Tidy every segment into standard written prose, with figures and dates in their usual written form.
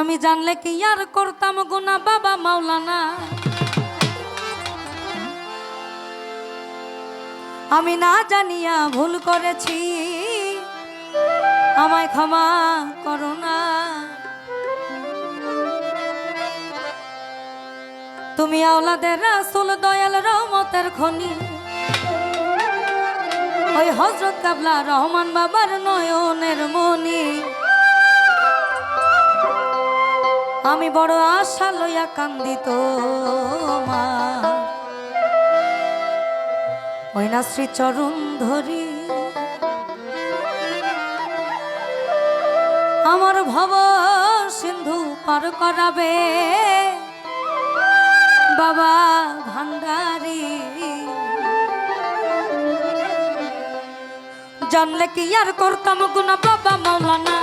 আমি জানলে কি আর করতাম গুনাহ বাবা মাওলানা। আমি না জানিয়া ভুল করেছি, আমায় ক্ষমা করো না। তুমি আওলাদের রাসূল দয়াল রহমতের খনি, ওই হযরত কাবলা রহমান বাবার নয়নের মনি। আমি বড় আশা লইয়া কান্দিত মা, ওই না শ্রী চরণ ধরি। আমার ভব সিন্ধু পার করাবে বাবা ভান্ডারি। জানলে কি আর করতাম গুনাহ বাবা মাওলানা,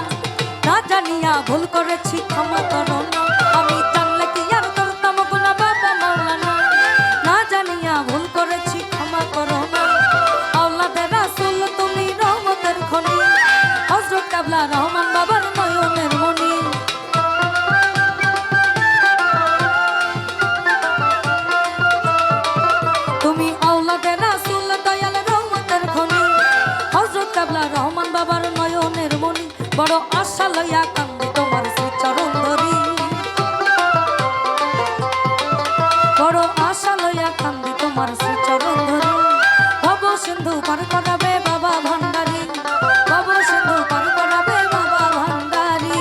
না জানিয়া ভুল করেছি ক্ষমা করো না। আমি জানলে কি আর করতাম গুনাহ বাবা মাওলানা, না জানিয়া ভুল করেছি ক্ষমা করো না। আওলাদের রাসূল তুমি রহমতের খনি, হযরত কাবলা রহমান বাবার নয়নের মনি। তুমি আওলাদের রাসূল দয়াল রহমতের খনি, হযরত কাবলা রহমান বাবার নয়নের মনি। বড় আশা লইয়া কান্দি তোমার শ্রী চরণ ধরি, বড় আশা লইয়া কান্দি তোমার শ্রী চরণ ধরি। ভব সিন্ধু পার করাবে বাবা ভান্ডারি, ভব সিন্ধু পার করাবে বাবা ভান্ডারি।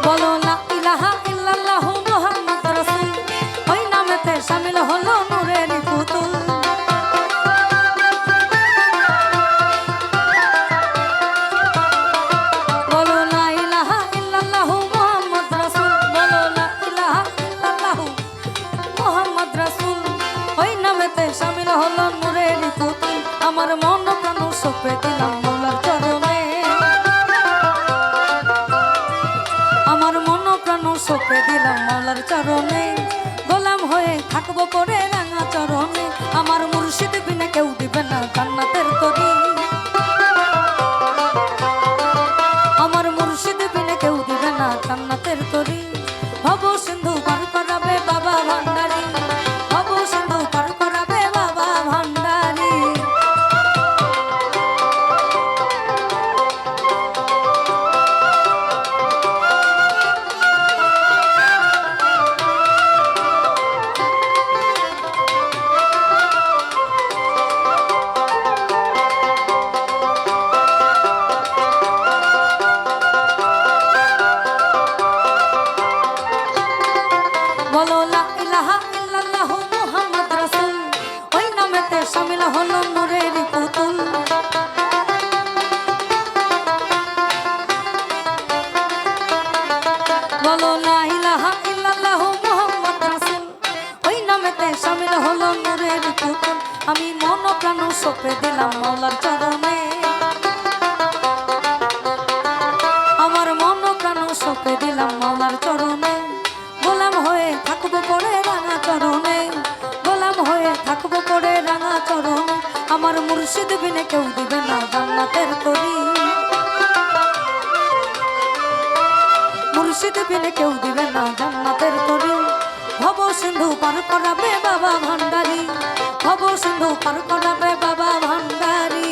বলো লা ইলাহা ইল্লাল্লাহু মুহাম্মদ রাসূল, ওই নামেতে শামিল হলো নূরের পুতুল। বলো লা ইলাহা ইল্লাল্লাহু মুহাম্মদ রাসূল, বলো লা ইলাহা ইল্লাল্লাহু মুহাম্মদ রাসূল, ওই নামেতে শামিল হলো নূরের পুতুল। আমার মন প্রাণ সঁপে দিলাম মওলার চরণে, আমার মন প্রাণ সঁপে দিলাম মওলার চরণে। গোলাম হয়ে থাকবো পরে রাঙা চরণে, আমার মুর্শিদ বিনা কেউ দিবে না জান্নাতের তরি। আমার মুর্শিদ বিনা কেউ দিবে না জান্নাতের তরি। ভব সিন্ধু পার করাবে বাবা ভান্ডারি, ভব সিন্ধু পার করাবে বাবা ভান্ডারি। বলো লা ইলাহা ইল্লাল্লাহু মুহাম্মদ রাসূল, ওই নামেতে শামিল হলো নূরের পুতুল। বলো লা ইলাহা ইল্লাল্লাহু মুহাম্মদ রাসূল, ওই নামেতে শামিল হলো নূরের পুতুল। আমি মন প্রাণ সঁপে দিলাম মওলার চরণে, আমার মন প্রাণ সঁপে দিলাম মওলার চরণে। গোলাম হয়ে থাকবো পরে রাঙা চরণে, গোলাম হয়ে থাকবো পরে রাঙা চরণে। আমার মুর্শিদ বিনে কেউ দিবে না জান্নাতের তরি, মুর্শিদ বিনে কেউ দিবে না জান্নাতের তরি। ভব সিন্ধু পার করাবে বাবা ভান্ডারি, ভব সিন্ধু পার করাবে বাবা ভান্ডারি।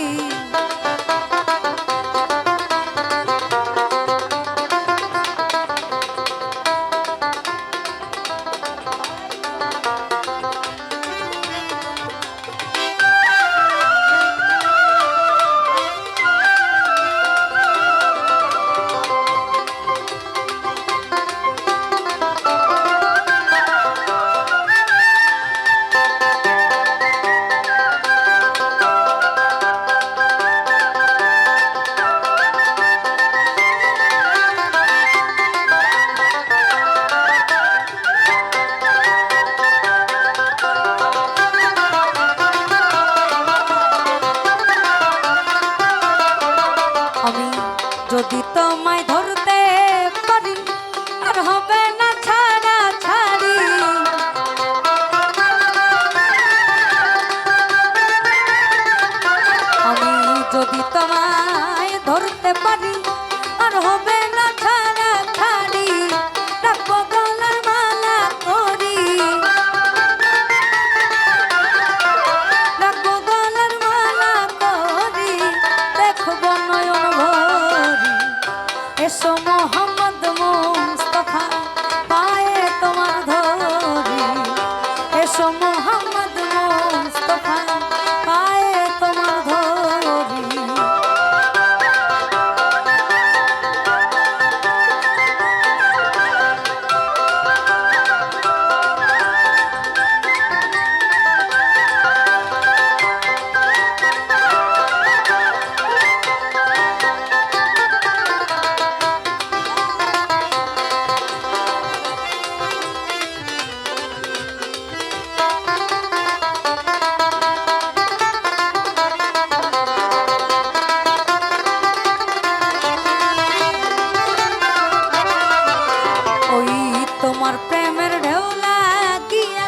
তোমার প্রেমের ঢেউ লাগিয়া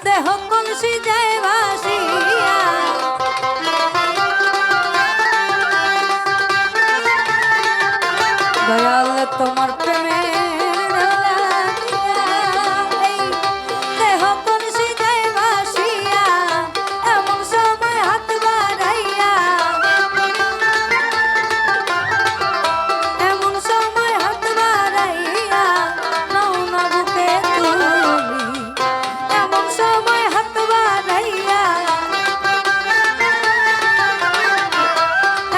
দেহ কলসি যায় ভাসিয়া দয়াল তোমার প্রেমের ঢেউ লাগিয়া এই দেহ কলসি যায় ভাসিয়া এমন সময় হাত বাড়াইয়া এমন সময় হাত বাড়াইয়া নাও না বুকে তুমি এমন সময় হাত বাড়াইয়া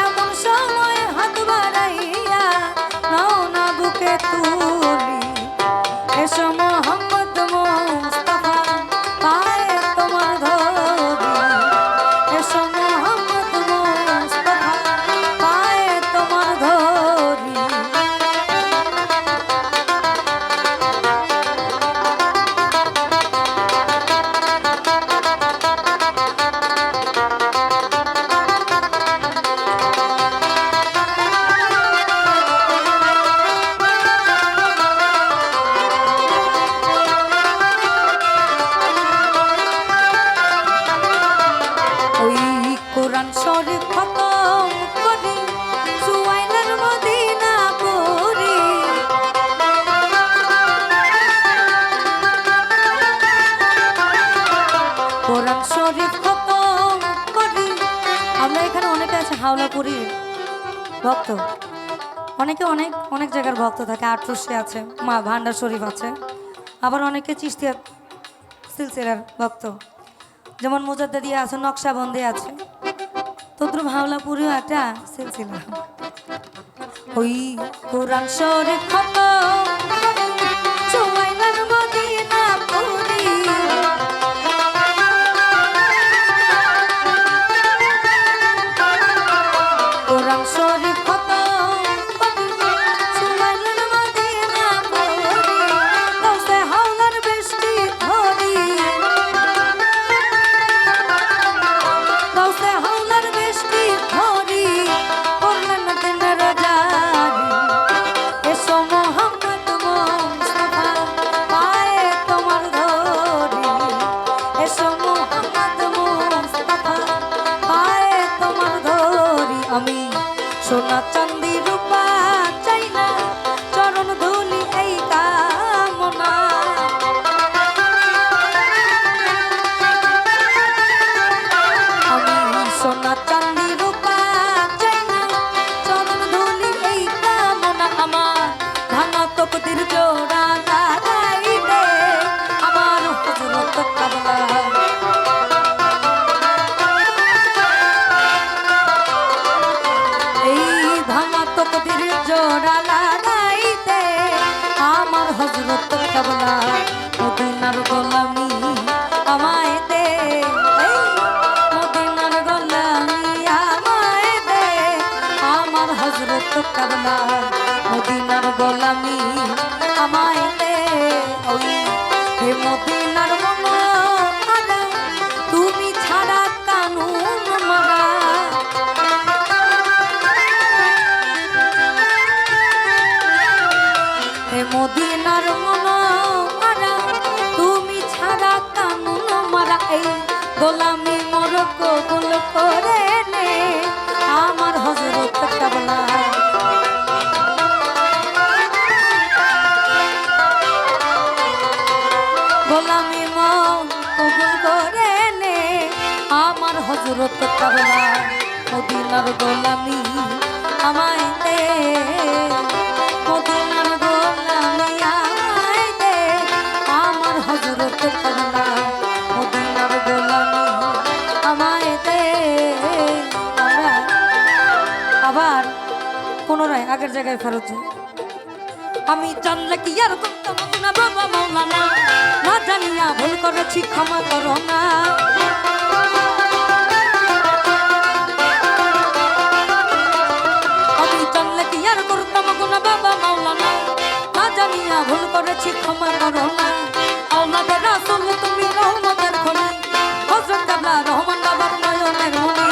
এমন সময় হাত বাড়াইয়া নাও না বুকে তুলি এসো মোহাম্মদ মুস্তাফা পায়ে তোমার ধরি এসো মোহাম্মদ মুস্তাফা পায়ে তোমার ধরি ওই কোরআন শরীফ খতম করি সুয়াইলার মদিনা পড়ি কোরআন শরীফ খতম করি আমরা এখানে অনেকে আছে হাওলাপুরি ভক্ত অনেকে অনেক অনেক জায়গার ভক্ত থাকে আটরশি আছে মা ভান্ডার শরীফ আছে আবার অনেকে চিশতিয়া সিলসিলার ভক্ত যেমন মুজাদ্দিদি আছে নকশাবন্দি আছে তদ্রুপ হাওলাপুরিও একটা সিলসিলা ওই কোরআন শরীফ খতম সুয়াইলার মদিনা পড়ি কোরআন শরীফ খতম সুয়াইলার মদিনা পড়ি দশে হাওলার বৃষ্টি ধরি দশে হাওলার বৃষ্টি ধরি করলেন দিনের জারি এসো মোহাম্মদ মুস্তাফা পায়ে তোমার ধরি এসো মোহাম্মদ মুস্তাফা পায়ে তোমার ধরি আমি সোনা চাঁদি রূপা চাই না চরণ ধুলি এই কামনা আমি সোনা চাঁদি রূপা চাই না চরণ ধুলি এই কামনা আমার ভাঙা তকদির জোড়া লাগাইতে আমার হযরত কাবলা এই ভাঙা তকদির জোড়া লাগাইতে আমার হযরত কাবলা মদিনার গোলামি আমায় দে এই মদিনার গোলামি আমায় দে আমার হযরত কাবলা মদিনার গোলামি আমায় দে ওই হে মদিনার মনোহরা তুমি ছাড়া কানুন মারা হে মদিনার মনোহরা তুমি ছাড়া কানুন মারা এই গোলামি মোর কবুল করে নে আমার হযরত কাবলা গোলামি মোর কবুল করে নে আমার হযরত কাবলা মদিনার গোলামি আমায় দে মদিনার গোলামি আমায় দে আমার হযরত কাবলা মদিনার গোলামি আমায় দে আমরা আবার পুনরায় আগের জায়গায় ফেরত যাই আমি জানলে কি আর করতাম না বাবা মাওলানা না জানিয়া ভুল করেছি ক্ষমা করো না আমি জানলে কি আর করতাম না বাবা মাওলানা না জানিয়া ভুল করেছি ক্ষমা করো না আওলাদে রাসূল তুমি রহমতের খনি হযরত কাবলা রহমান বাবার নয়নের মনি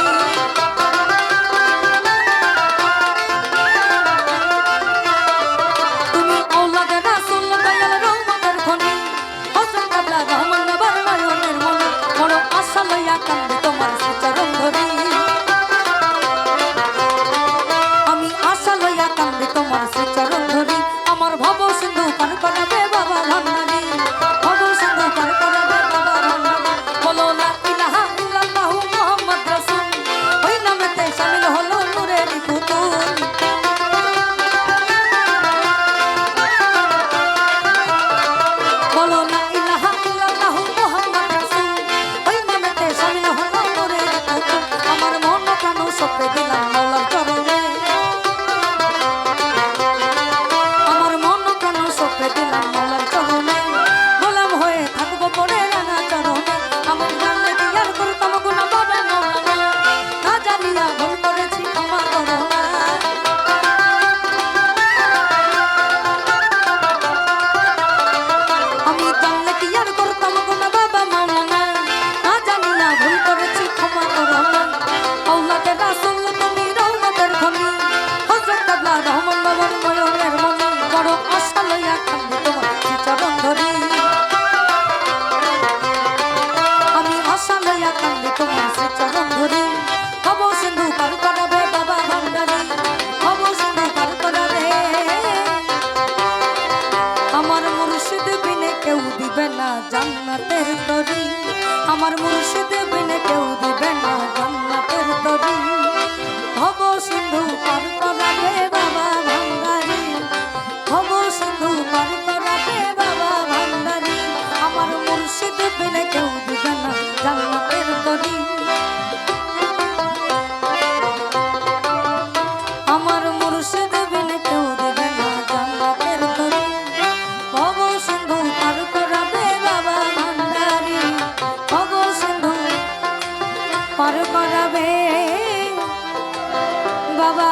তুমি আওলাদে রাসূল দয়াল রহমতের খনি জান্নাতের তরি আমার মুর্শিদ বিনে কেউ দিবে না জান্নাতের তরি ভব সিন্ধু পার করাবে বাবা ভান্ডারি ভব সিন্ধু পার করাবে বাবা ভান্ডারি আমার মুর্শিদ বিনে কেউ দিবে না জান্নাতের তরি আমার মুর্শিদ বিনে কেউ দিবে না জান্নাতের তরি ভব সিন্ধু পার করাবে বাবা ভান্ডারি ভব সিন্ধু পার করাবে বাবা